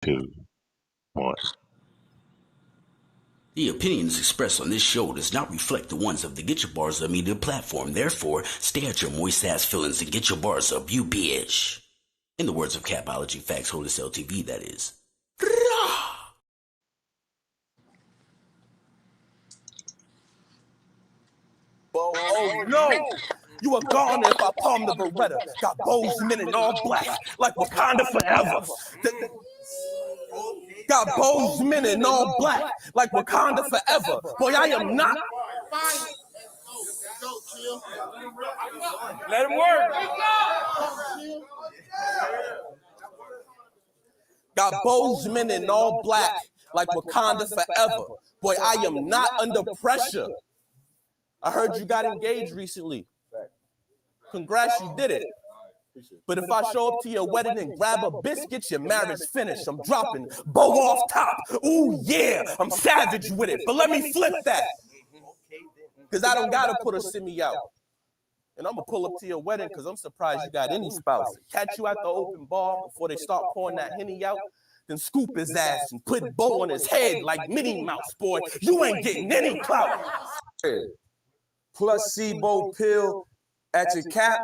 Two, one. The opinions expressed on this show does not reflect the ones of the Get Your Bars Up media platform. Therefore, stay at your moist ass feelings and get your bars up, you bitch. In the words of Capology Facts, Hold This LTV, that is. Oh no! You are gone if I palm the Beretta. Got Bozeman in all black, like Wakanda forever. Got Bozeman in all black, like Wakanda forever. Boy, I am not. Let him work. Got Bozeman in all black, like Wakanda forever. Boy, I am not under pressure. I heard you got engaged recently. Congrats, you did it. But if I show up to your wedding and grab a biscuit, your marriage finished. I'm dropping bow off top. Ooh, yeah, I'm savage with it. But let me flip that. Because I don't got to put a simi out. And I'm going to pull up to your wedding because I'm surprised you got any spouse. Catch you at the open bar before they start pouring that Henny out. Then scoop his ass and put bow on his head like Minnie Mouse, boy. You ain't getting any clout. Placebo pill at your cap.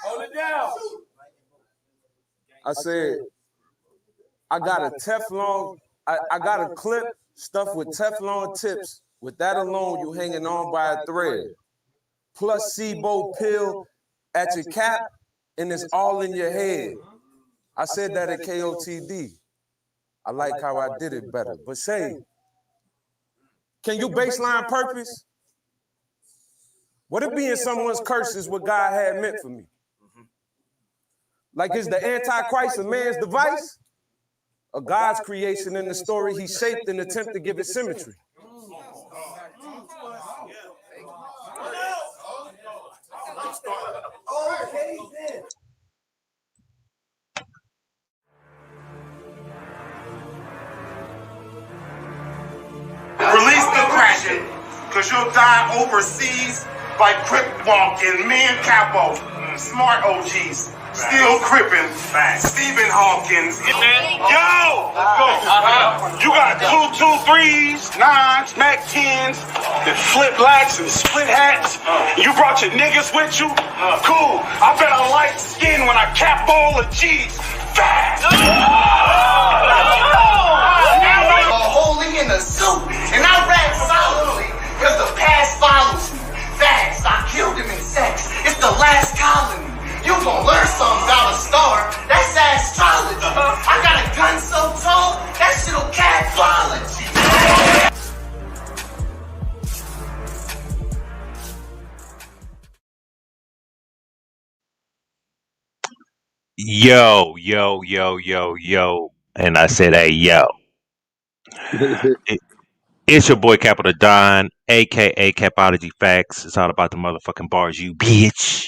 Hold it down. I said, I got a Teflon, I got a clip stuffed with Teflon tips. With that alone, you hanging on by a thread. Placebo pill at your cap, and it's all in your head. I said that at KOTD. I like how I did it better. But say, can you baseline purpose? What if being someone's curse is what God had meant for me? Like, is the Antichrist a man's device? Or God's creation in the story he shaped in an attempt to give it symmetry? Release the Kraken, because you'll die overseas by Crip walking, me and Capo, smart OGs, still crippin', Stephen Hawkins. Yo! You got 223s, 9s, Mac 10s, the flip blacks and split hats. You brought your niggas with you? Cool. I bet I light skin when I cap all the G's. Fast! Holy in a suit, and I rap solidly, cause the past follows me. Facts, I killed him in sex. It's the last colony. You gon' learn something about a star. That's astrology. I got a gun so tall, that shit'll catology. Yo. And I said, hey, yo. It's your boy Capital Don, aka Capology Facts. It's all about the motherfucking bars, you bitch.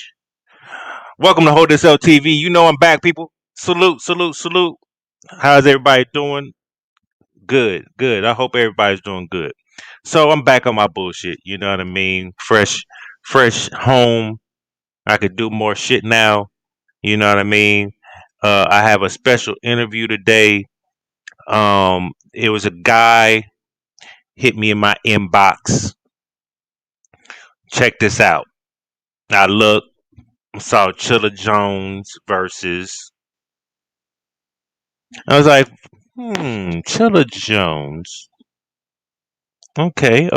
Welcome to Hold This LTV. You know I'm back, people. Salute. How's everybody doing? Good. I hope everybody's doing good. So I'm back on my bullshit. You know what I mean? Fresh home. I could do more shit now. You know what I mean? I have a special interview today. It was a guy hit me in my inbox. Check this out. I saw Chilla Jones versus. I was like, Chilla Jones. Okay.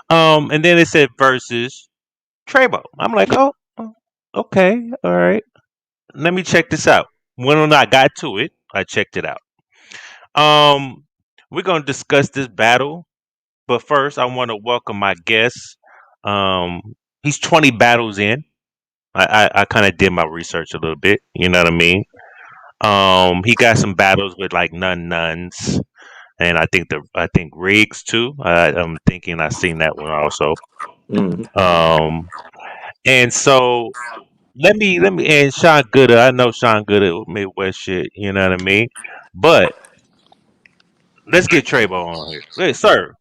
And then it said versus Trebo. I'm like, oh, okay, all right. Let me check this out. When I got to it, I checked it out. We're gonna discuss this battle, but first I want to welcome my guest. He's 20 battles in. I kind of did my research a little bit. You know what I mean? He got some battles with like nuns, and I think Riggs too. I'm thinking I seen that one also. And so let me and Sean Gooder. I know Sean Gooder Midwest shit. You know what I mean? But let's get Trebo on here. Hey, sir,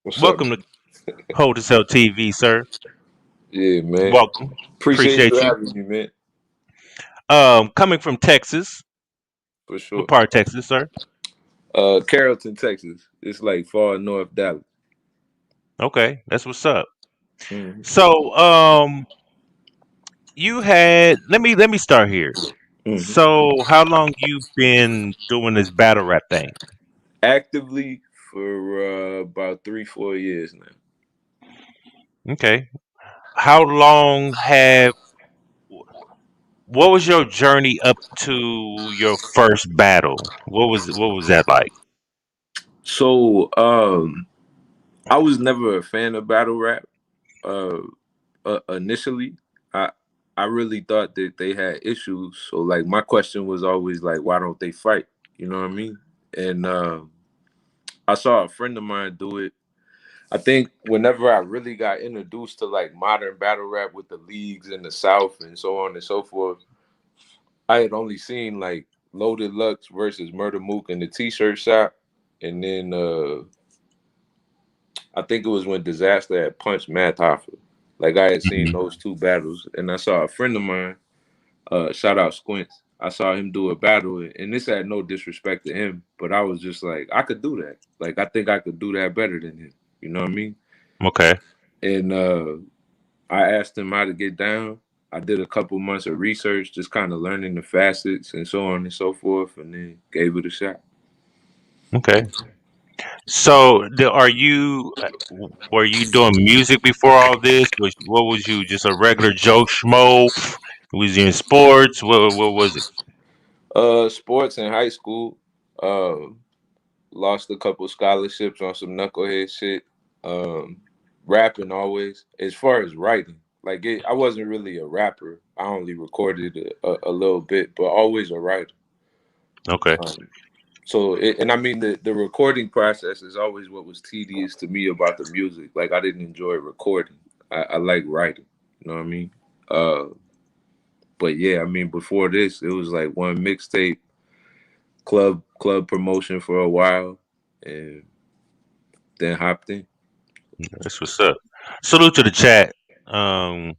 What's up? welcome to Hold to Sell TV, sir. Yeah, man. Welcome. Appreciate Appreciate you you. having me, man. Coming from Texas. For What sure. part of Texas, sir? Carrollton, Texas. It's like far north Dallas. Okay, that's what's up. Mm-hmm. So, you had let me start here. Mm-hmm. So, how long you been doing this battle rap thing? Actively for about 3-4 years now. Okay. How long have what was your journey up to your first battle? What was that like? So, I was never a fan of battle rap. Uh, Initially, I I really thought that they had issues. So, like, my question was always like, why don't they fight? You know what I mean? And I saw a friend of mine do it. I think whenever I really got introduced to like modern battle rap with the leagues in the South and so on and so forth, I had only seen like Loaded Lux versus Murder Mook in the T-shirt shop, and then I think it was when Disaster had punched Matt Hoffa. Like I had seen Mhm. those two battles, and I saw a friend of mine, shout out Squints. I saw him do a battle, and this had no disrespect to him, but I was just like, I could do that. Like I think I could do that better than him. You know what I mean? Okay. And I asked him how to get down. I did a couple months of research, just kind of learning the facets and so on and so forth, and then gave it a shot. Okay. So, were you doing music before all this? What was you just a regular Joe Schmo? Was you in sports? What was it? Sports in high school. Uh, Lost a couple scholarships on some knucklehead shit. Um, Rapping always. As far as writing, like I wasn't really a rapper. I only recorded a little bit, but always a writer. Okay. Um, and I mean the recording process is always what was tedious to me about the music. Like I didn't enjoy recording. I like writing. You know what I mean? Uh, but yeah, I mean before this, it was like one mixtape, club promotion for a while, and then hopped in. That's what's up. Salute to the chat. Um,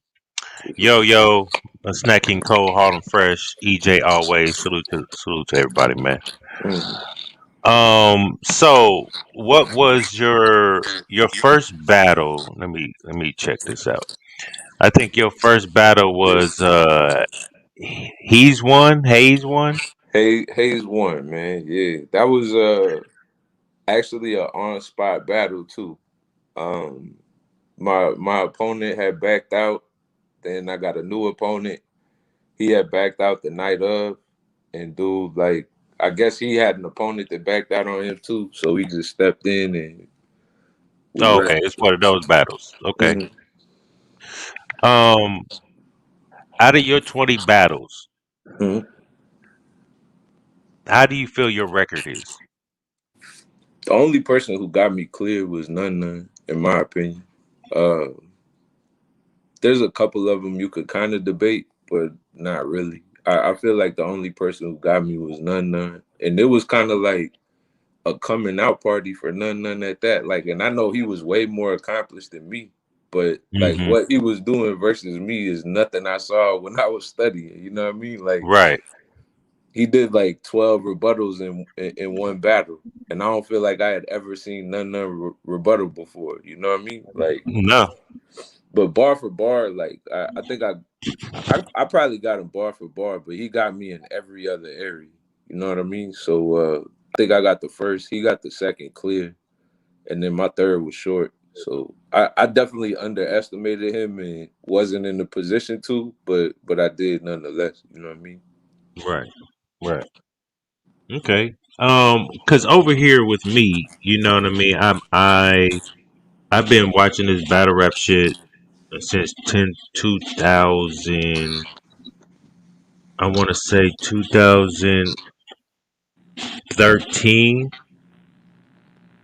yo yo, a snacking cold, Harlem fresh, EJ always. Salute to everybody, man. Mhm. So what was your first battle? Let me check this out. I think your first battle was Hayes won. Hayes won, man. Yeah, that was actually a on spot battle too. Um, my opponent had backed out. Then I got a new opponent. He had backed out the night of, and dude, like, I guess he had an opponent that backed out on him too. So he just stepped in and we Oh, ran. okay, it's one of those battles. Okay. Mhm. Um, out of your 20 battles, Mhm. how do you feel your record is? The only person who got me clear was None, in my opinion. Uh, there's a couple of them you could kind of debate, but not really. I feel like the only person who got me was None, and it was kind of like a coming out party for None at that. Like, and I know he was way more accomplished than me, but like Hmm. what he was doing versus me is nothing I saw when I was studying. You know what I mean? Like Right. he did like 12 rebuttals in one battle, and I don't feel like I had ever seen None rebuttal before. You know what I mean? Like, No. but bar for bar, like I think I probably got him bar for bar, but he got me in every other area. You know what I mean? So I think I got the first, he got the second clear, and then my third was short. So I definitely underestimated him and wasn't in the position to, but I did nonetheless. You know what I mean? Right. Right. Okay. Cause over here with me, you know what I mean. I've been watching this battle rap shit since 2000. I want to say 2013,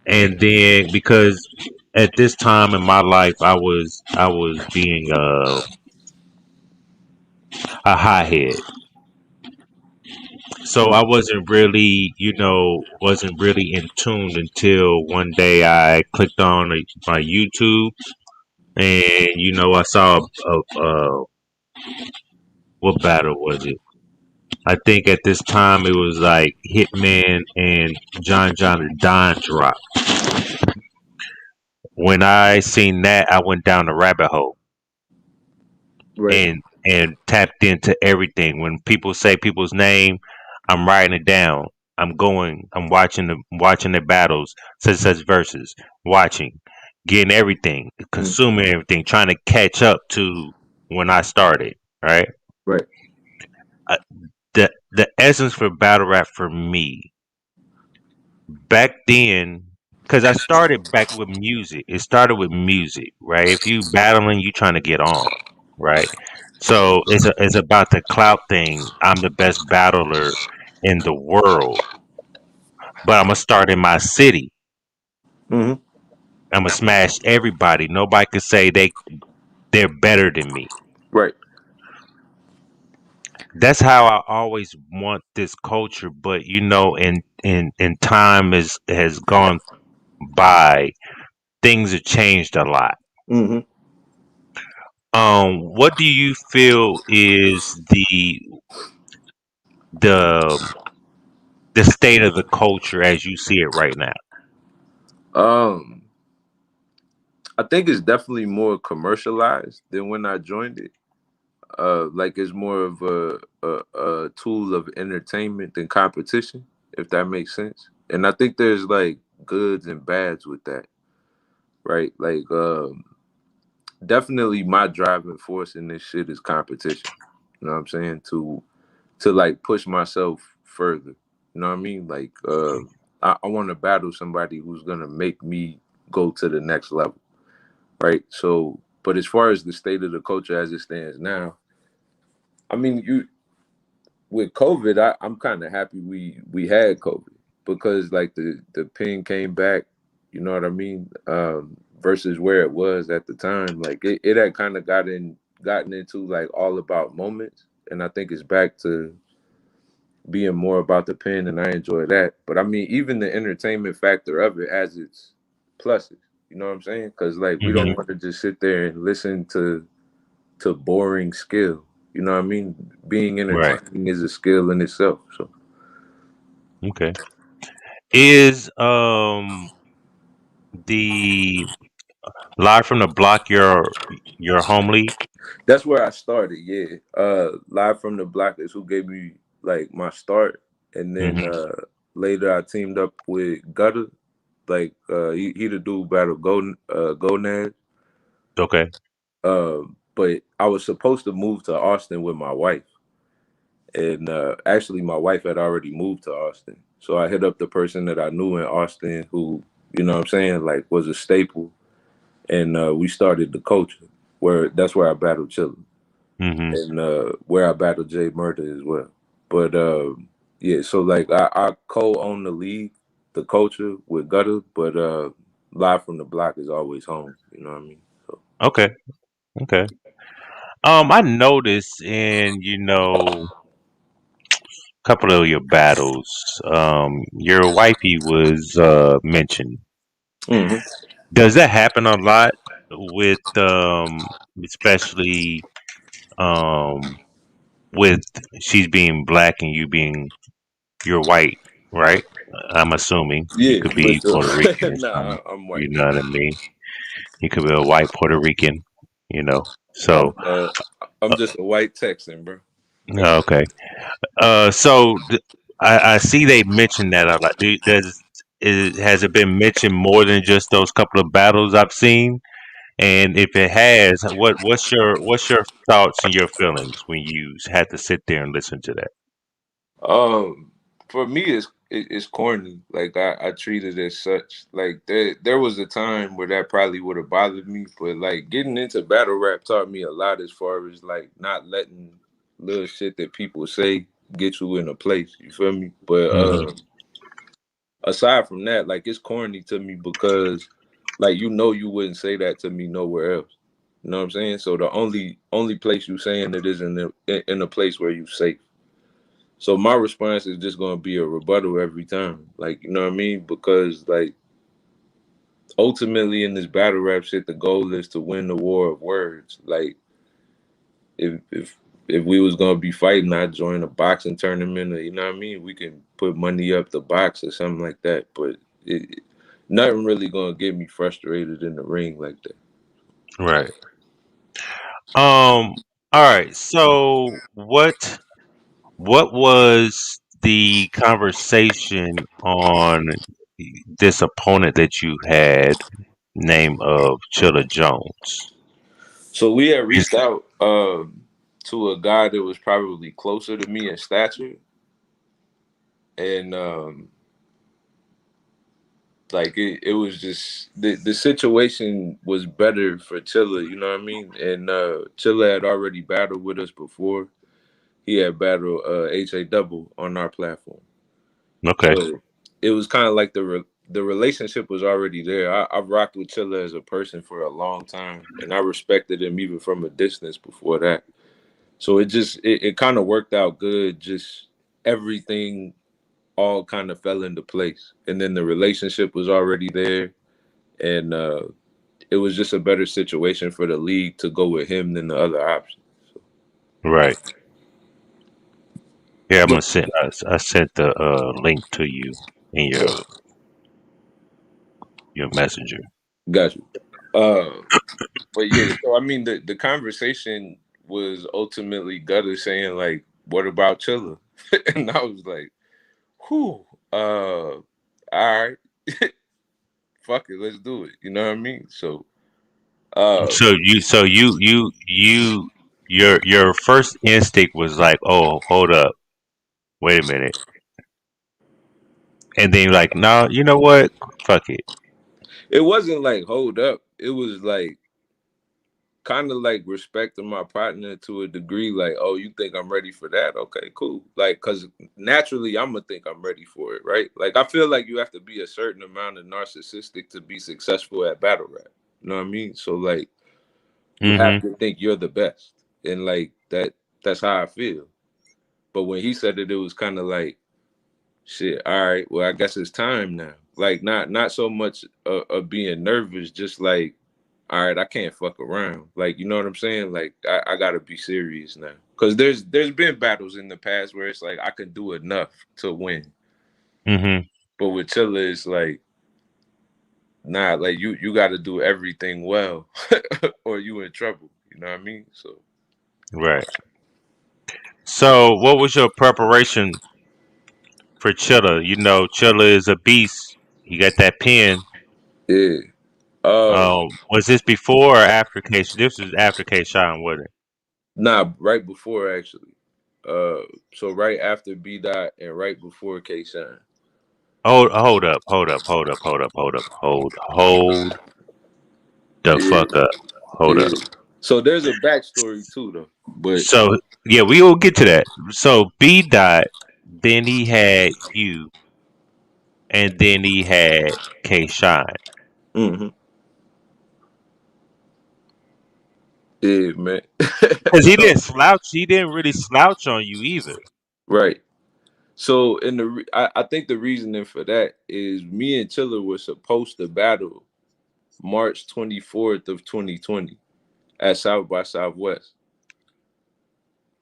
and then because at this time in my life, I was being a hothead. So I wasn't really, wasn't really in tune until one day I clicked on my YouTube and I saw what battle was it? I think at this time it was like Hitman and John and Don drop. When I seen that, I went down the rabbit hole Right. and tapped into everything. When people say people's name, I'm writing it down. I'm watching the battles, such verses, watching, getting everything, consuming everything, trying to catch up to when I started, right? Right. Uh, the essence for battle rap for me back then, because I started back with music. It started with music, right? If you battling, you trying to get on, right? So it's about the clout thing. I'm the best battler in the world, but I'm gonna start in my city. Mm-hmm. I'm gonna smash everybody. Nobody could say they're better than me. Right. That's how I always want this culture. But in time has gone by, things have changed a lot. Mm-hmm. What do you feel is the the state of the culture as you see it right now? Um, I think it's definitely more commercialized than when I joined it. Like it's more of a tool of entertainment than competition, if that makes sense. And I think there's like goods and bads with that, right? Like definitely my driving force in this shit is competition. You know what I'm saying? To like push myself further. You know what I mean? Like I want to battle somebody who's gonna make me go to the next level, right? So, but as far as the state of the culture as it stands now, I mean, you with COVID, I'm kind of happy we had COVID because like the pen came back. You know what I mean? Versus where it was at the time, like it had kind of gotten into like all about moments, and I think it's back to being more about the pen, and I enjoy that. But I mean, even the entertainment factor of it has its pluses. You know what I'm saying? Because like we don't Hmm. want to just sit there and listen to boring skill. You know what I mean? Being Right. entertaining is a skill in itself. So Okay. Is the live from the block your home league? that's where I started. Yeah, live from the block is who gave me like my start, and then Hmm. later I teamed up with Gutter. Like he the dude battle Gonad. Okay. But I was supposed to move to Austin with my wife, and actually my wife had already moved to Austin. So I hit up the person that I knew in Austin, who you know what I'm saying, like was a staple, and we started the culture. Where that's where I battled Chilla, Hmm. and where I battled Jay Murder as well. But yeah, so like I co-own the league, the culture with Gutter, but live from the block is always home. You know what I mean? So Okay. Okay. I noticed in a couple of your battles, your wifey was mentioned. hmm Does that happen a lot with especially um with she's being black and you being you're white, right? I'm assuming you yeah, could for be Puerto Rican sure. or Nah, something. I'm You white. know what I mean? You could be a white Puerto Rican, you know. I'm So uh, I'm just a white Texan, bro. okay. I see they mentioned that a lot. Has it been mentioned more than just those couple of battles I've seen? And if it has, what's your thoughts and your feelings when you had to sit there and listen to that? Um, for me, it's corny. Like I treat it as such. Like there was a time where that probably would have bothered me, but like getting into battle rap taught me a lot as far as like not letting little shit that people say get you in a place. You feel me? But Hmm. aside from that, like it's corny to me because like you wouldn't say that to me nowhere else. You know what I'm saying? So the only place you saying it is in a place where you safe. So my response is just gonna be a rebuttal every time. Like, you know what I mean? Because like ultimately in this battle rap shit, the goal is to win the war of words. Like if we was gonna be fighting, I'd join a boxing tournament or, you know what I mean? We can put money up the box or something like that. But nothing really gonna get me frustrated in the ring like that. Right. All right. So what was the conversation on this opponent that you had, name of Chilla Jones? So we had Is reached out to a guy that was probably closer to me in stature, and like it was just the situation was better for Chilla, you know what I mean? And Chilla had already battled with us before. He had battled HA Double on our platform. okay. So it was kind of like the relationship was already there. I've rocked with Chilla as a person for a long time, and I respected him even from a distance before that. So it kind of worked out good. Just everything all kind of fell into place, and then the relationship was already there, and it was just a better situation for the league to go with him than the other option. Right. Yeah, I'm But gonna send. I sent the link to you in your messenger. got you. Uh, but yeah, so I mean, the conversation was ultimately Gutter saying like, "What about Chilla?" And I was like, "Whew, all right, fuck it, let's do it." You know what I mean? So, uh, So your first instinct was like, oh, hold up, wait a minute, and then you're like, no, you know what? Fuck it. it wasn't like hold up. It was like kind of like respecting my partner to a degree. Like, oh, you think I'm ready for that? Okay, cool. Like, cause naturally I'm gonna think I'm ready for it, right? Like, I feel like you have to be a certain amount of narcissistic to be successful at battle rap. You know what I mean? So like, you have Mm-hmm. to think you're the best, and like that. That's how I feel. But when he said it, it was kind of like, shit. All right, well, I guess it's time now. Like, not so much of being nervous, just like, all right, I can't fuck around. Like, you know what I'm saying? Like, I gotta be serious now. Cause there's been battles in the past where it's like I can do enough to win. Mm-hmm. But with Chilla, it's like, nah, like you gotta do everything well or you in trouble. You know what I mean? So Right. So what was your preparation for Chilla? You know, Chilla is a beast. He got that pen. yeah. Uh Was this before or after K? This was after K Shine, wasn't it? nah, right before actually. So right after B Dot and right before K Shine. Hold up, hold up, hold up, hold up, hold up, hold the Yeah, fuck up, hold yeah. up. So there's a backstory too though. But So yeah, we will get to that. So B Dot, then he had you, and then he had K Shine. hmm yeah, man. Cause he So didn't slouch. He didn't really slouch on you either. right. So in I think the reasoning for that is me and Chiller were supposed to battle March 24th of 2020 at South by Southwest.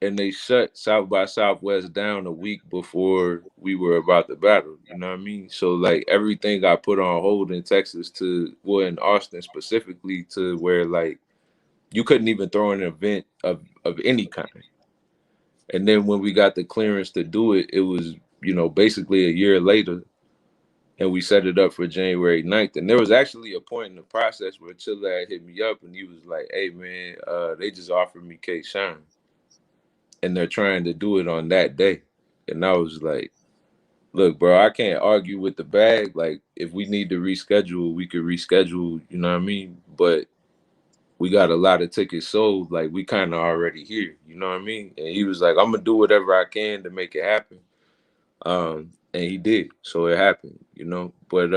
And they shut South by Southwest down a week before we were about to battle. You know what I mean? So like everything got put on hold in Texas to well in Austin specifically to where like you couldn't even throw an event of any kind. And then when we got the clearance to do it, it was, basically a year later and we set it up for January 9th. And there was actually a point in the process where Chilla had hit me up and he was like, hey man, they just offered me K Shine. And they're trying to do it on that day. And I was like, look, bro, I can't argue with the bag. Like, if we need to reschedule, we could reschedule, you know what I mean? But we got a lot of tickets sold. Like, we kind of already here, you know what I mean? And he was like, I'm gonna do whatever I can to make it happen. And he did. So it happened, But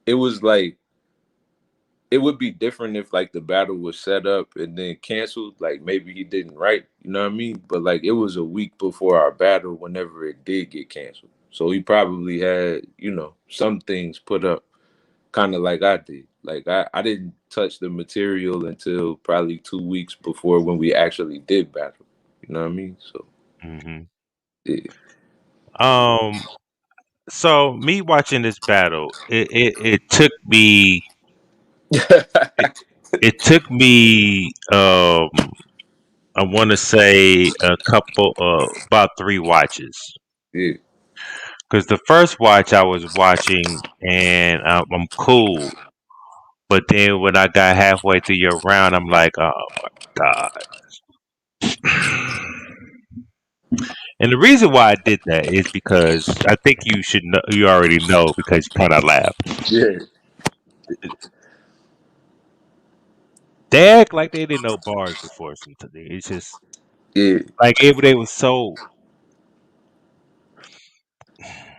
it was like it would be different if like the battle was set up and then canceled. Like maybe he didn't write, you know what I mean? But like it was a week before our battle whenever it did get canceled. So he probably had, some things put up kind of like I did. Like I didn't touch the material until probably 2 weeks before when we actually did battle. You know what I mean? So Hmm. yeah. So me watching this battle, it took me it took me I want to say a couple about 3 watches, Yeah. because the first watch I was watching and I'm cool, but then when I got halfway through your round, I'm like, oh my god. And the reason why I did that is because I think you should know, you already know, because you kind of laughed. Yeah. They act like they didn't know bars before something. It's just Yeah. like they was so.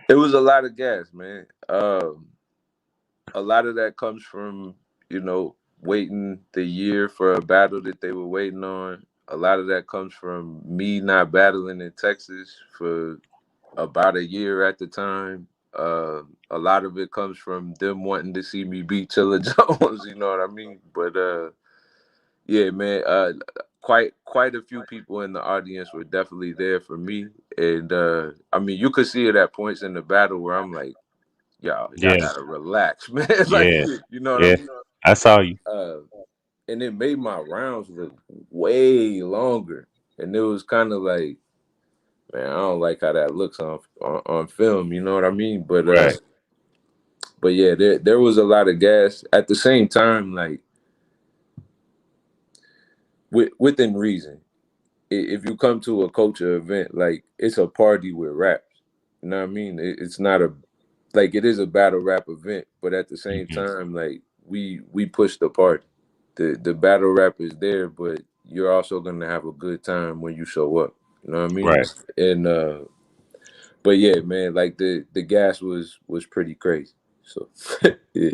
It was a lot of gas, man. A lot of that comes from, waiting the year for a battle that they were waiting on. A lot of that comes from me not battling in Texas for about a year at the time. A lot of it comes from them wanting to see me beat Chilla Jones, you know what I mean? But yeah, man, quite a few people in the audience were definitely there for me. And I mean, you could see it at points in the battle where I'm like, y'all Yeah, gotta relax, man. Like, yeah, you know what I yeah. mean? I saw you. And it made my rounds look way longer. And it was kind of like, man, I don't like how that looks on film. You know what I mean? Right. But yeah, there was a lot of gas. At the same time, like within reason, if you come to a culture event, like it's a party with raps. You know what I mean? It's not a like it is a battle rap event, but at the same Hmm. time, like we push the party. The battle rap is there, but you're also gonna have a good time when you show up. You know what I mean? Right. And but yeah, man, like the gas was pretty crazy. So yeah,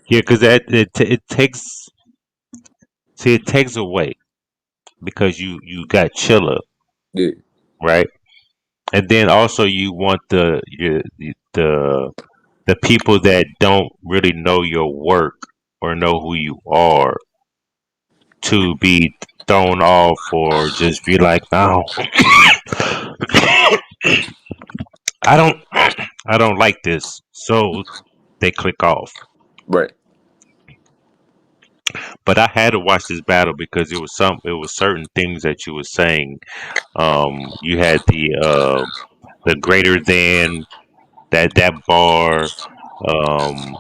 Yeah, because it takes, see, it takes away because you got Chilla, yeah, right, and then also you want the people that don't really know your work or know who you are to be thrown off or just be like, no, I don't, I don't like this, so they click off. right. But I had to watch this battle because it was certain things that you were saying. You had the greater than that bar, um,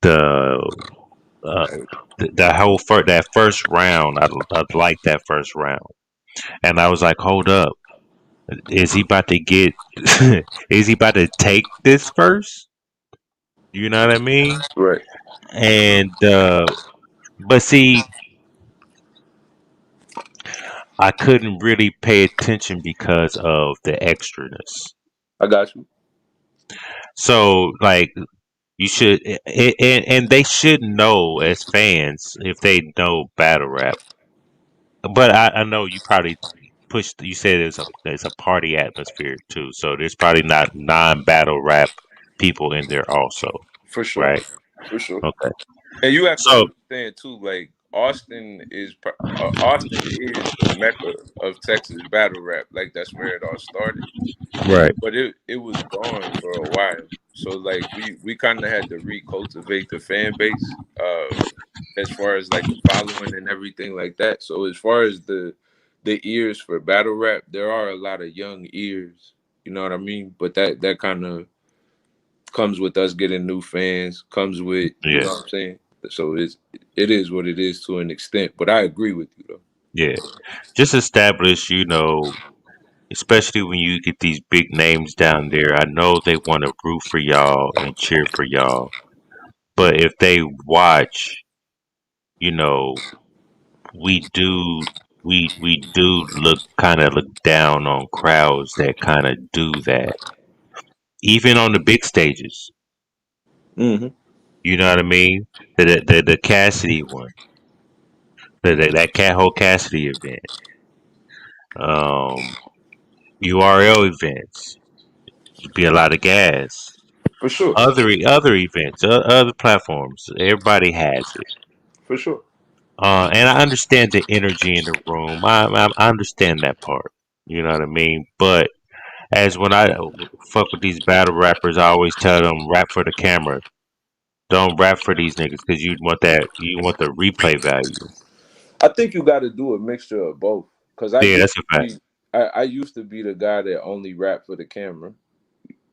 the uh, the whole that first round. I liked that first round, and I was like, hold up, is he about to get? Is he about to take this first? You know what I mean? Right. And but see, I couldn't really pay attention because of the extraness. I got you. So like you should, and they should know as fans if they know battle rap. But I know you probably pushed. You said there's a party atmosphere too, so there's probably not non-battle rap people in there also, For sure. right? For sure. Okay. And you have to So understand too, like Austin is the mecca of Texas battle rap. Like that's where it all started. right, But it was gone for a while. So like we kind of had to recultivate the fan base, as far as like the following and everything like that. So as far as the ears for battle rap, there are a lot of young ears. You know what I mean? But that kind of comes with us getting new fans. Comes with, you yeah, know what I'm saying. So it is what it is to an extent. But I agree with you though. yeah. Just establish, especially when you get these big names down there. I know they want to root for y'all and cheer for y'all, but if they watch, you know, we do we do look down on crowds that kind of do that, even on the big stages. Hmm. You know what I mean? The Cassidy one, that whole Cassidy event, um, URL events, be a lot of gas. For sure. Other events, other platforms, everybody has it. For sure. And I understand the energy in the room. I understand that part. You know what I mean? But as when I fuck with these battle rappers, I always tell them rap for the camera. Don't rap for these niggas because you want the replay value. I think you got to do a mixture of both. Because Yeah, that's a fact. I used to be the guy that only rap for the camera.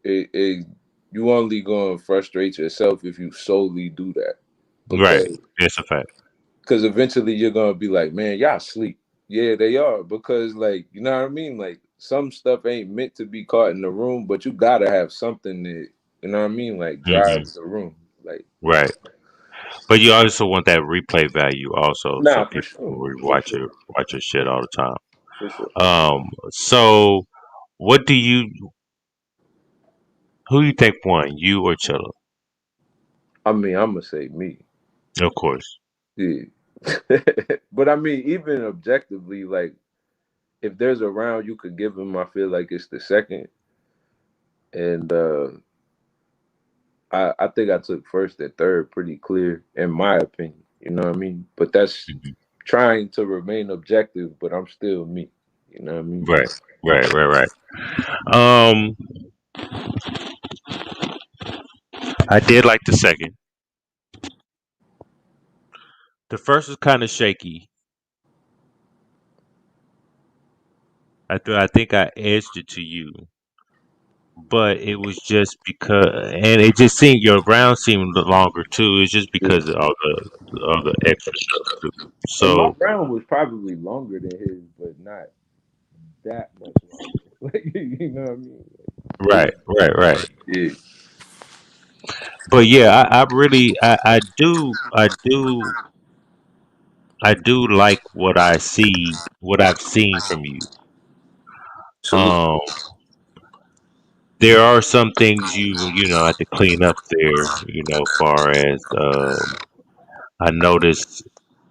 You only gonna frustrate yourself if you solely do that. Right. Because That's a fact. eventually you're gonna be like, man, y'all sleep. Yeah, they are. Because like, you know what I mean? Like some stuff ain't meant to be caught in the room, but you gotta have something that, you know what I mean, like Hmm. drives the room. Like, Right. But you also want that replay value also, so nah, for people can sure. For watch sure. your shit all the time. For sure. So what do you who you think won, you or Chilla? I mean, I'm gonna say me. Of course. Yeah. But I mean, even objectively, like if there's a round you could give him, I feel like it's the second. And I think I took first and third pretty clear, in my opinion. You know what I mean? But that's Mhm. trying to remain objective, but I'm still me. You know what I mean? Right. Right. Um I did like the second. The first was kind of shaky. I think I edged it to you, but it was just because, and it just seemed your round seemed longer too. It's just Yeah. because of all the extra stuff too. And my So round was probably longer than his, but not that much longer. Like, you know what I mean? right. Yeah. But yeah, I really I do like what I see, what I've seen from you. Salute. Um, there are some things you know have to clean up there. You know, far as I noticed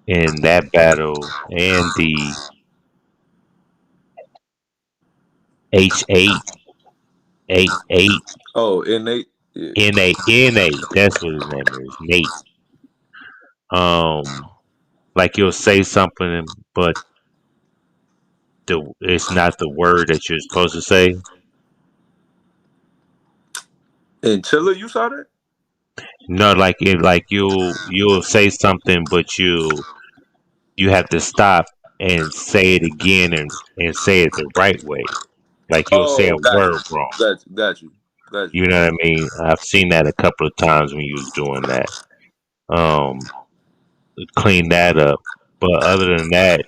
in that battle and the H8 Oh, innate. Yeah. N8. That's what his name is, Nate. Um, like you'll say something, but it's not the word that you're supposed to say. And Chilla, you saw that? No, like you'll say something, but you have to stop and say it again and say it the right way. Like you'll say a Oh, got word you. wrong. Got you. Got you. Got you. You know what I mean? I've seen that a couple of times when you was doing that. Um, clean that up. But other than that,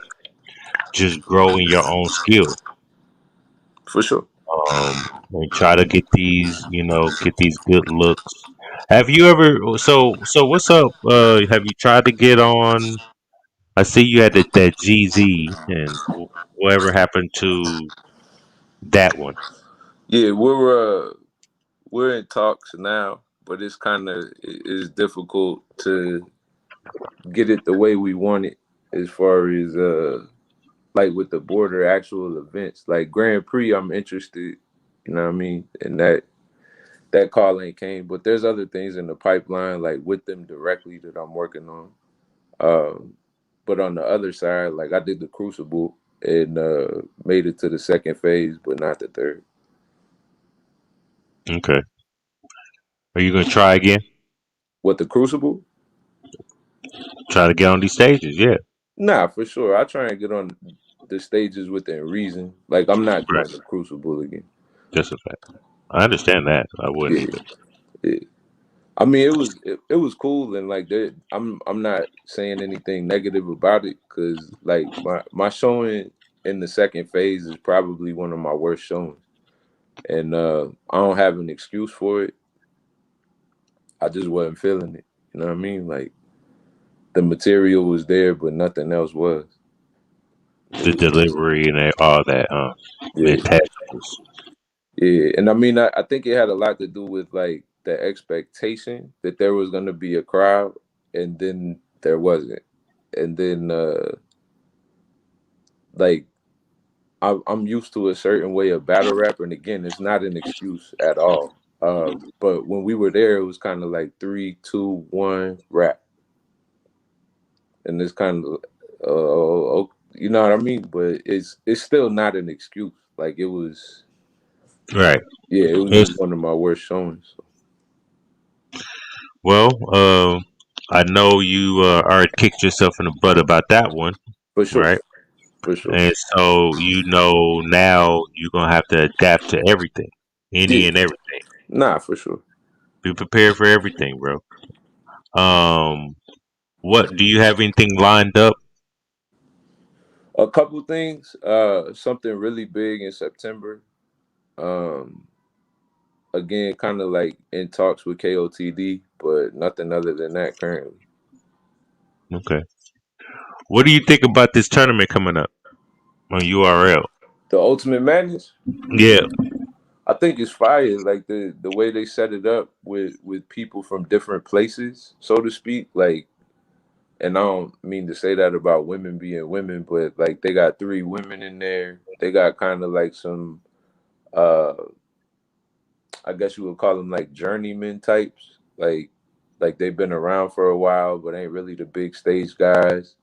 just growing your own skill. For sure. And try to get these, get these good looks. Have you ever? So what's up? Have you tried to get on? I see you had that GZ, and whatever happened to that one? Yeah, we're in talks now, but it's kind of it's difficult to get it the way we want it as far as like with the border actual events like Grand Prix. I'm interested, you know what I mean, and that call ain't came, but there's other things in the pipeline like with them directly that I'm working on. Um, but on the other side, like I did the Crucible and made it to the second phase, but not the third. Okay. Are you gonna try again? What, the Crucible? Try to get on these stages? Yeah. Nah, for sure. I try and get on the stages within reason. Like I'm not Right. doing the Crucible again. Just a fact. I understand that. I wouldn't Yeah, either. yeah. I mean, it was cool, and like I'm not saying anything negative about it because like my showing in the second phase is probably one of my worst showings, and I don't have an excuse for it. I just wasn't feeling it. You know what I mean? Like the material was there, but nothing else was. It The was delivery and all that, yeah, intangibles. yeah, and I mean I think it had a lot to do with like the expectation that there was gonna be a crowd, and then there wasn't. And then like I'm used to a certain way of battle rap, and again, it's not an excuse at all. But when we were there, it was kind of like 3, 2, 1, rap, and it's kind of you know what I mean. But it's still not an excuse. Like it was, Right. yeah, it was It's, just one of my worst showings. well, I know you already kicked yourself in the butt about that one, For sure, right? for sure. And so you know now you're gonna have to adapt to everything, any Yeah, and everything. nah, for sure. Be prepared for everything, bro. Um, what do you have anything lined up? A couple things. Something really big in September. Um, Again, kind of like in talks with KOTD, but nothing other than that currently. Okay. What do you think about this tournament coming up on URL? The Ultimate Madness, Yeah. I think it's fire. Like the way they set it up with people from different places, so to speak. Like, and I don't mean to say that about women being women, but like they got 3 women in there. They got kind of like some, uh, I guess you would call them like journeyman types. Like they've been around for a while, but ain't really the big stage guys.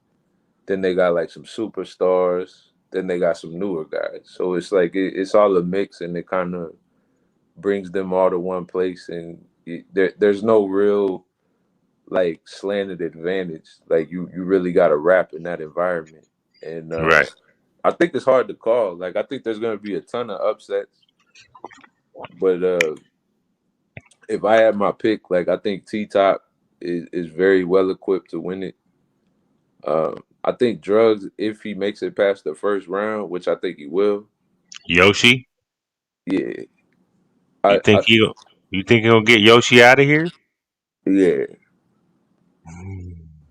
Then they got like some superstars. Then they got some newer guys. So it's like it's all a mix, and it kind of brings them all to one place. And there's no real like slanted advantage. Like you really got to rap in that environment. And Right. I think it's hard to call. Like I think there's gonna be a ton of upsets, but if I had my pick, like I think T Top is very well equipped to win it. I think Drugs, if he makes it past the first round, which I think he will, Yoshi, yeah, you I, think I he'll get Yoshi out of here? yeah.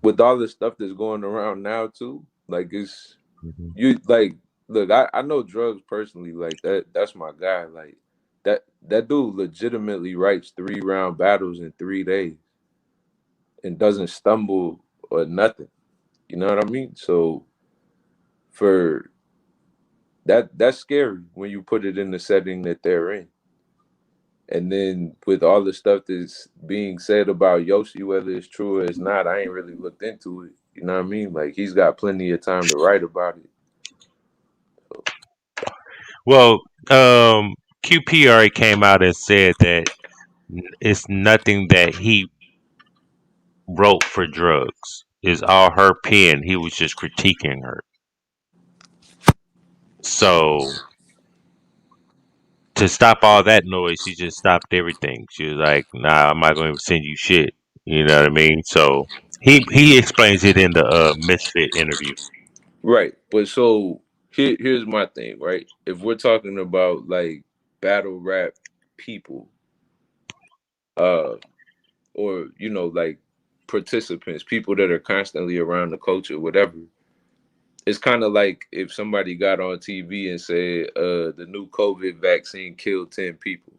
With all the stuff that's going around now too, like it's Mhm. you like look, I know Drugs personally, like that's my guy. Like that dude legitimately writes 3 round battles in 3 days and doesn't stumble or nothing. You know what I mean? So for that's scary when you put it in the setting that they're in. And then with all the stuff that's being said about Yoshi, whether it's true or it's not, I ain't really looked into it. You know what I mean? Like he's got plenty of time to write about it. Well, QP already came out and said that it's nothing that he wrote for Drugs. It's all her pen. He was just critiquing her. So to stop all that noise, she just stopped everything. She was like, "Nah, I'm not going to send you shit." You know what I mean? So he explains it in the Misfit interview. Right. But so here's my thing, right? If we're talking about like battle rap people, uh, or like participants, people that are constantly around the culture, whatever, it's kind of like if somebody got on TV and said, the new COVID vaccine killed 10 people.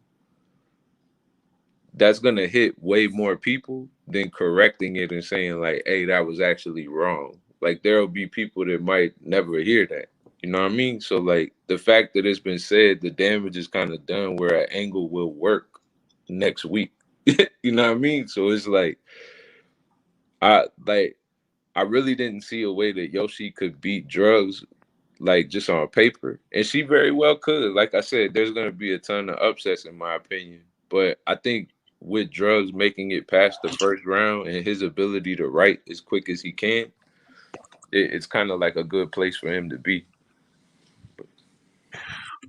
That's gonna hit way more people than correcting it and saying like, "Hey, that was actually wrong." Like there'll be people that might never hear that. You know what I mean? So like the fact that it's been said, the damage is kind of done. Where an angle will work next week. You know what I mean? So it's like like I really didn't see a way that Yoshi could beat Drugs like just on paper. And she very well could. Like I said, there's gonna be a ton of upsets in my opinion. But I think with Drugs making it past the first round and his ability to write as quick as he can, it's kind of like a good place for him to be.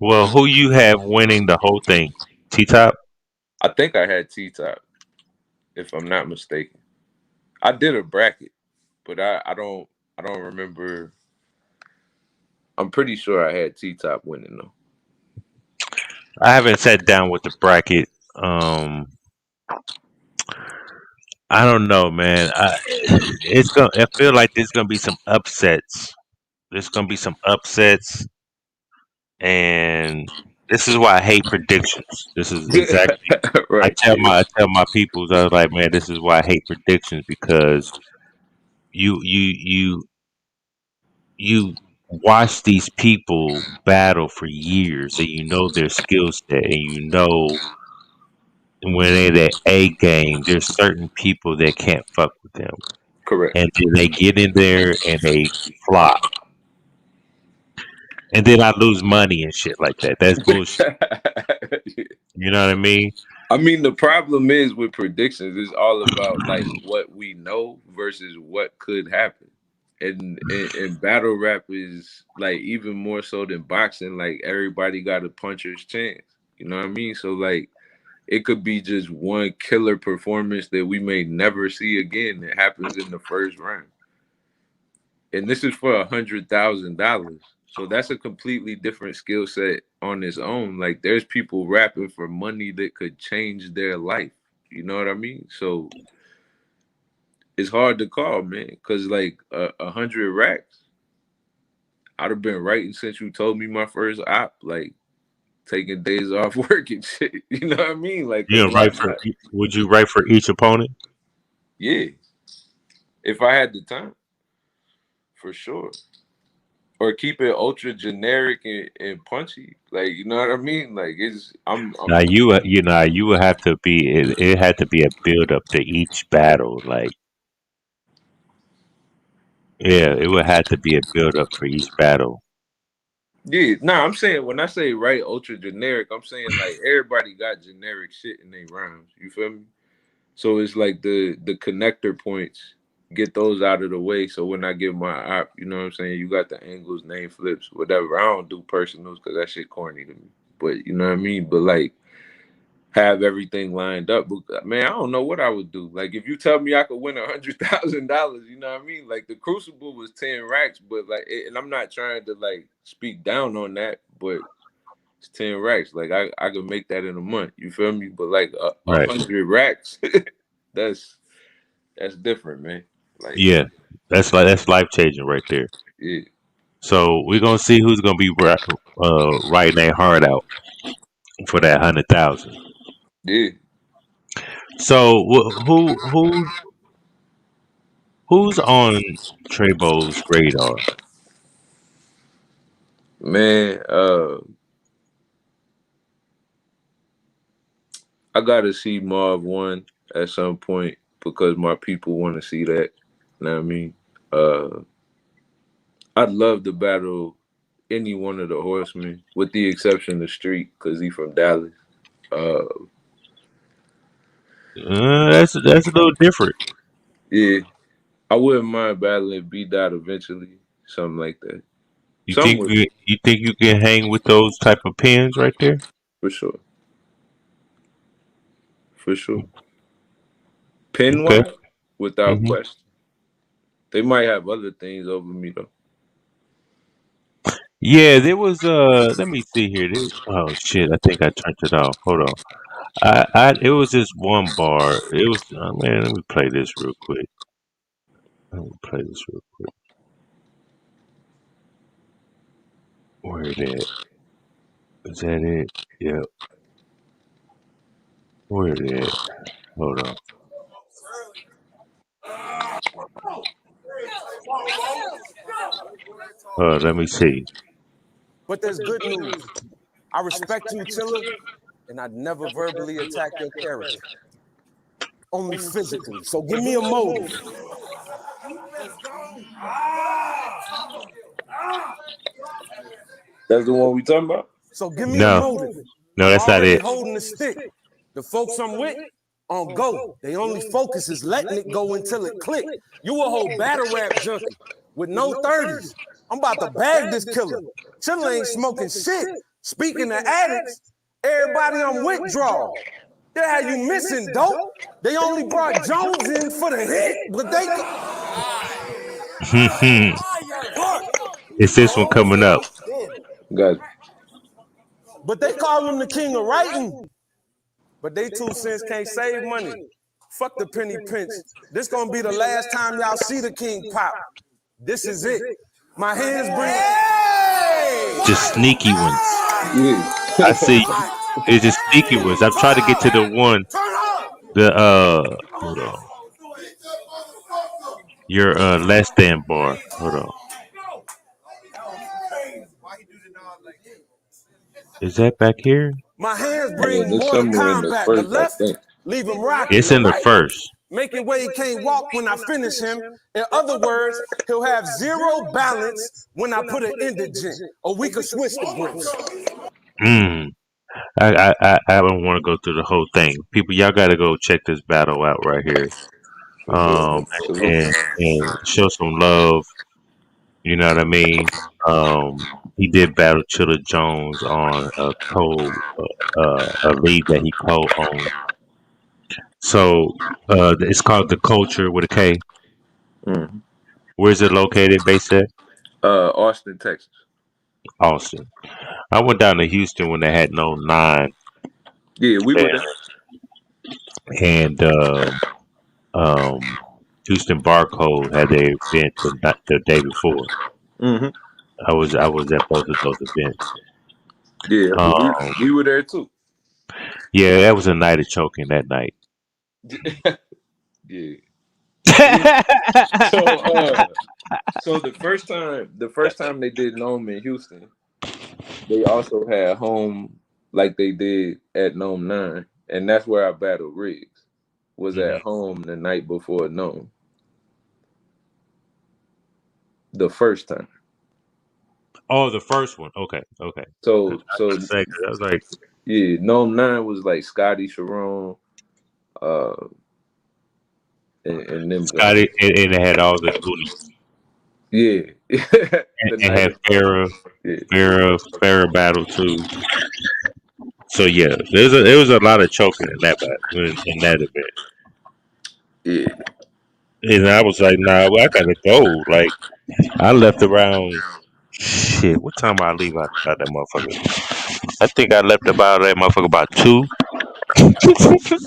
Well, who you have winning the whole thing? T Top. I think I had T Top, if I'm not mistaken. I did a bracket, but I don't remember. I'm pretty sure I had T Top winning though. I haven't sat down with the bracket. I don't know, man. It's gonna. I feel like there's gonna be some upsets. There's gonna be some upsets, and This is why I hate predictions. This is exactly. Right. I tell my peoples. I was like, man, this is why I hate predictions because you you you you watch these people battle for years, and you know their skill set, and you know when they're at A game, there's certain people that can't fuck with them, Correct. and then they get in there and they flop, and then I lose money and shit like that. That's bullshit. You know what I mean? I mean, the problem is with predictions, it's all about like what we know versus what could happen. And battle rap is like even more so than boxing. Like everybody got a puncher's chance. You know what I mean? So like it could be just one killer performance that we may never see again that happens in the first round. And this is for $100,000. So that's a completely different skill set on its own. Like there's people rapping for money that could change their life. You know what I mean? So it's hard to call, man, because like 100 racks, I'd have been writing since you told me my first op, like taking days off work and shit. You know what I mean? Like, You write for? Would you write for each opponent? Yeah, if I had the time, for sure. Or keep it ultra generic and punchy, like you know what I mean. Like it's Now you would have to be. It had to be a build up to each battle. Like yeah, it would have to be a build up for each battle. Yeah, nah, I'm saying when I say right ultra generic, I'm saying like everybody got generic shit in their rhymes. You feel me? So it's like the connector points, get those out of the way. So when I give my op, you know what I'm saying, you got the angles, name flips, whatever. I don't do personals because that shit corny to me. But you know what I mean? But like have everything lined up. But man, I don't know what I would do. Like if you tell me I could win $100,000, you know what I mean? Like the Crucible was 10 racks, but like, and I'm not trying to like speak down on that, but it's 10 racks. Like I could make that in a month. You feel me? But like Right. 100 racks, that's different, man. Like Yeah, that's life changing right there. yeah. So we're gonna see who's gonna be writing their heart out for that 100,000. Yeah. So who's on Trebo's radar? Man, I gotta see Marv 1 at some point because my people want to see that. You know what I mean? I'd love to battle any one of the horsemen, with the exception of Street, because he from Dallas. That's a little different. Yeah, I wouldn't mind battling B Dot eventually, something like that. You think Somewhere, you think you can hang with those type of pins right there? for sure. For sure. Pin Okay. wise, without hmm question. They might have other things over me though. Yeah, there was let me see here. Oh shit, I think I turned it off. Hold on. It was just one bar. It was man, let me play this real quick. Let me play this real quick. Where it at? Is that it? Yep. Where it at? Hold on. Let me see. But there's good news. I respect you, CHILLA, and I'd never verbally attack your character. Only physically. So give me a motive. That's the one we talking about? So give me a No, motive. no, that's not Already it. holding the stick. The folks I'm with on go. They only focus is letting it go until it click. You a whole battle rap junkie with no 30s. I'm about to bag this killer. CHILLA ain't smoking shit. Speaking of addicts, everybody I'm with draw. They had you missing, dope. They only brought Jones in for the hit, but they... It's this one coming up. Got you. But they call him the king of writing. But they 2 cents can't save money. Fuck the penny pinch. This gonna be the last time y'all see the king pop. This is it. My hands bring... Just sneaky ones. Yeah. I see. It's just sequence. I'm trying to get to the one. The hold on. Your less than bar. Hold on. Is that back here? My hands Yeah, bring there's Mortal somewhere in the Kombat. The first, I left, think. leave him rocking. It's The in the right, first. making way he can't walk when I finish him. In other words, he'll have zero balance when I put an indigent. Or we could switch the bricks. Hmm. I don't want to go through the whole thing. People, y'all got to go check this battle out right here. For sure, man. Salute. And show some love. You know what I mean? He did battle Chilla Jones on a league that he co-owned. So it's called The Culture with a K. Mm. Where's it located? Based at Austin, Texas. Austin. I went down to Houston when they had no 9, Yeah, we were there. and Houston Barcode had their event the day before. Mm-hmm. I was at both of those events. Yeah, Um, we were there too. yeah, that was a night of choking that night. Yeah. So so the first time they did Nome in Houston, they also had home like they did at Nome 9, and that's where I battled Riggs. Was Mhm. at home the night before Nome. The first time. Oh, the first one. Okay. 'Cause So I was gonna say, 'cause I was like, yeah, Nome 9 was like Scotty Sharon, uh and them guys. Scotty, and it had all the goonies. Yeah. The It night had of Nome. Yeah. Farrah battle too. So yeah, there was a lot of choking in that in that event, Yeah. and I was like, nah, well, I gotta go. Like I left around shit. What time I leave out that motherfucker? I think I left about that motherfucker about 2.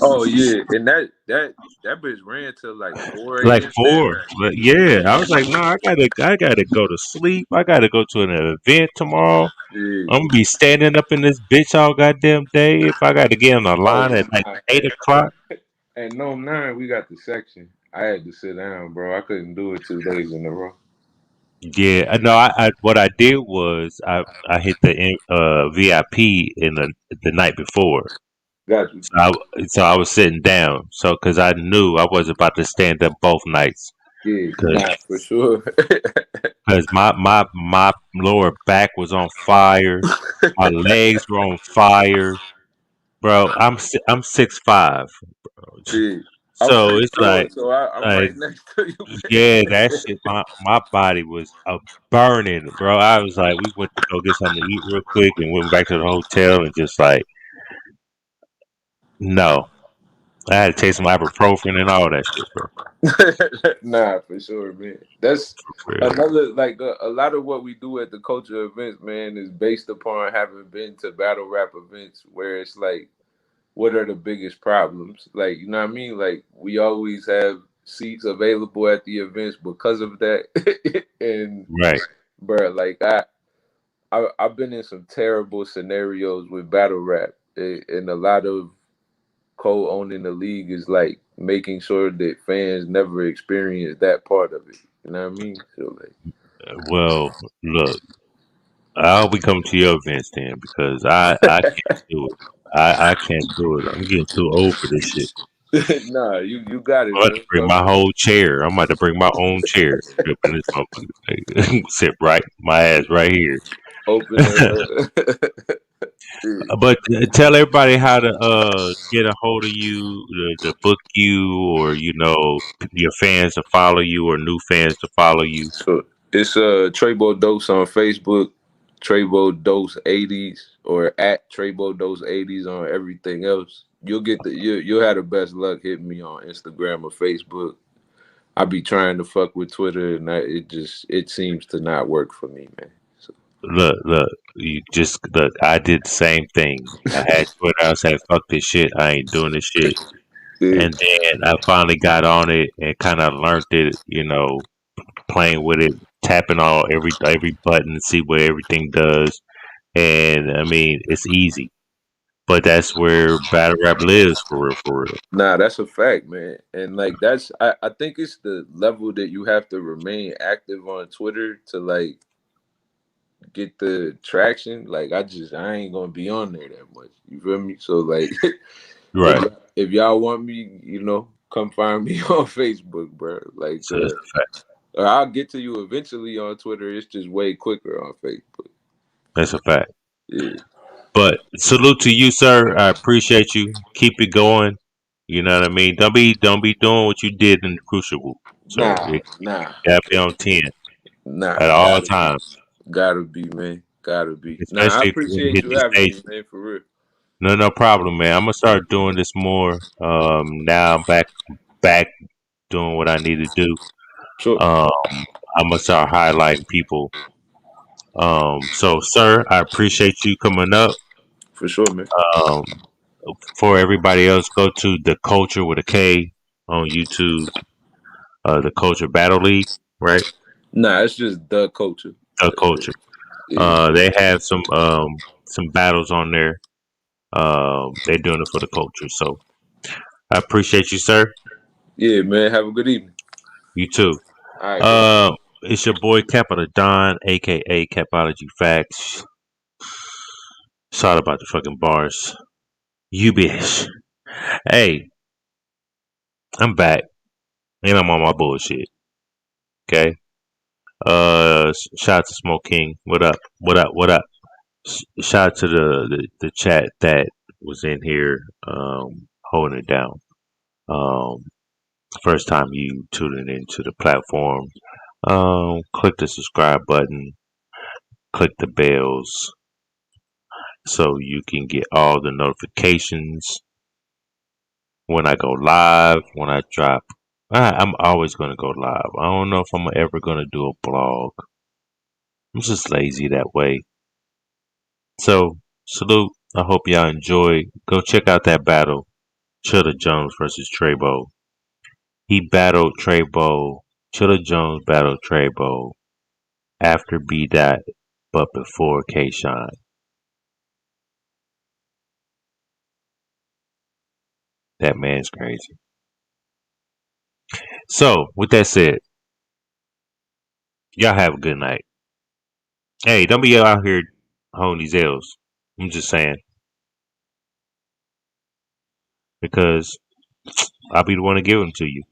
Oh yeah, and that bitch ran till like 4 Like a.m. that 4. night. But yeah, I was like, nah, I gotta go to sleep. I gotta go to an event tomorrow. Yeah. I'm gonna be standing up in this bitch all goddamn day if I gotta get on the Oh line at like nah. 8 o'clock. At Nome 9, we got the section. I had to sit down, bro. I couldn't do it 2 days in a row. Yeah, no, I what I did was I hit the VIP in the night before. Got you. So I was sitting down. So because I knew I was about to stand up both nights. Yeah, Cause, nah, for sure. 'Cause my lower back was on fire. My legs were on fire, bro. I'm 6'5", bro. Yeah. I'm So six it's four, so I'm like right next to you. yeah, that shit. My body was burning, bro. I was like, we went to go get something to eat real quick, and went back to the hotel, and just like, no, I had to take some ibuprofen and all that shit, bro. Nah, for sure, man. That's For real. another like a lot of what we do at the culture events, man, is based upon having been to battle rap events where it's like, what are the biggest problems? Like, you know what I mean? Like, we always have seats available at the events because of that. And Right. bro, like I've been in some terrible scenarios with battle rap, and a lot of co-owning the league is like making sure that fans never experience that part of it. You know what I mean? So like, Well, look, I'll be coming to your events then because I can't do it. I can't do it. I'm getting too old for this shit. nah, you got it, I'm about to man. bring my whole chair. I'm about to bring my own chair. Up in this motherfucker. Sit my ass right here. Open the But tell everybody how to get a hold of you, to book you, or your fans to follow you, or new fans to follow you. So it's Trebo Dose on Facebook, Trebo Dose 80s, or at Trebo Dose 80s on everything else. You'll have the best luck hitting me on Instagram or Facebook. I be trying to fuck with Twitter, and it seems to not work for me, man. So Look, you just look. I did the same thing. I had Twitter. I said, "Fuck this shit. I ain't doing this shit." yeah, And then I finally got on it and kind of learned it. Playing with it, tapping on every button, see what everything does. And I mean, it's easy, but that's where battle rap lives for real, for real. Nah, that's a fact, man. And like I think it's the level that you have to remain active on Twitter to like get the traction. Like I ain't gonna be on there that much. You feel me? So like Right. if y'all want me, come find me on Facebook, bro. Like So that's a fact. or I'll get to you eventually on Twitter. It's just way quicker on Facebook. That's a fact. Yeah. But salute to you, sir. I appreciate you. Keep it going. You know what I mean? Don't be doing what you did in the Crucible, sir. Nah, You nah, gotta be on 10 nah. at all times. Gotta be, man. Gotta be. Nah, I Especially if you appreciate hit you these having me, stages. man, for real. No problem, man. I'm gonna start doing this more. Now I'm back doing what I need to do. Sure. Um, I'm gonna start highlighting people. So sir, I appreciate you coming up. For sure, man. Um, for everybody else, go to The Culture with a K on YouTube. The Culture Battle League, right? Nah, it's just the culture. The That's it. Culture. Yeah. They have some battles on there. They're doing it for the culture. So I appreciate you, sir. Yeah, man. Have a good evening. You too. All right, bro. It's your boy Capital Don, aka Capology Facts. Sorry about the fucking bars. You bitch. Hey, I'm back. And I'm on my bullshit. Okay? Shout out to Smoke King. What up? What up? What up? Shout out to the chat that was in here holding it down. Um, first time you tuning into the platform, click the subscribe button, click the bells so you can get all the notifications when I go live, when I drop. I'm always going to go live. I don't know if I'm ever going to do a blog. I'm just lazy that way. So, salute. I hope y'all enjoy. Go check out that battle. Chilla Jones versus Trebo. He battled Trebo. Chilla Jones battled Trebo after B Dot, but before K Shine. That man's crazy. So, with that said, y'all have a good night. Hey, don't be out here holding these L's. I'm just saying. Because I'll be the one to give them to you.